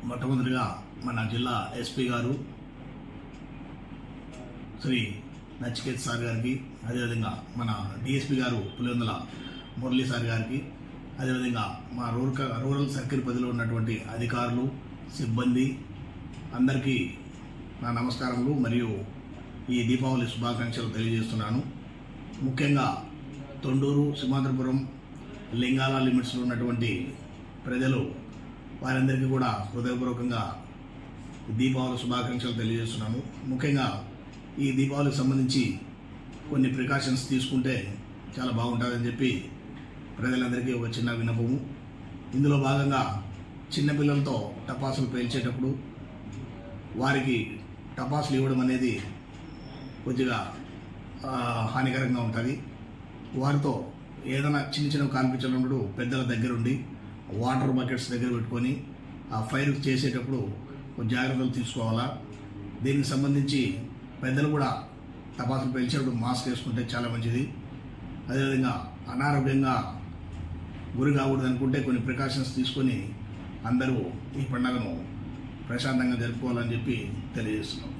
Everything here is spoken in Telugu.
మొట్టమొదటిగా మన జిల్లా ఎస్పీ గారు శ్రీ నచికేత్ సార్ గారికి, అదేవిధంగా మన డిఎస్పీ గారు పులివెందుల మురళీ సార్ గారికి, అదేవిధంగా మా రూరల్ సర్కిల్ పరిధిలో ఉన్నటువంటి అధికారులు, సిబ్బంది అందరికీ నా నమస్కారములు మరియు ఈ దీపావళి శుభాకాంక్షలు తెలియజేస్తున్నాను. ముఖ్యంగా తొండూరు, సింహాద్రిపురం, లింగాల లిమిట్స్లో ఉన్నటువంటి ప్రజలు వారందరికీ కూడా హృదయపూర్వకంగా దీపావళి శుభాకాంక్షలు తెలియజేస్తున్నాను. ముఖ్యంగా ఈ దీపావళికి సంబంధించి కొన్ని ప్రికాషన్స్ తీసుకుంటే చాలా బాగుంటుందని చెప్పి ప్రజలందరికీ ఒక చిన్న విన్నపము. ఇందులో భాగంగా చిన్నపిల్లలతో టపాసులు పేల్చేటప్పుడు వారికి టపాసులు ఇవ్వడం అనేది కొద్దిగా హానికరంగా ఉంటుంది. వారితో ఏదైనా చిన్న కాల్పించినప్పుడు పెద్దల దగ్గరుండి వాటర్ బకెట్స్ దగ్గర పెట్టుకొని ఆ ఫైర్ చేసేటప్పుడు జాగ్రత్తలు తీసుకోవాలా. దీనికి సంబంధించి పెద్దలు కూడా టపాసులు పేల్చేటప్పుడు మాస్క్ వేసుకుంటే చాలా మంచిది. అదేవిధంగా అనారోగ్యంగా గురి కాకూడదు అనుకుంటే కొన్ని ప్రికాషన్స్ తీసుకొని అందరూ ఈ పండుగను ప్రశాంతంగా జరుపుకోవాలని చెప్పి తెలియజేస్తున్నాం.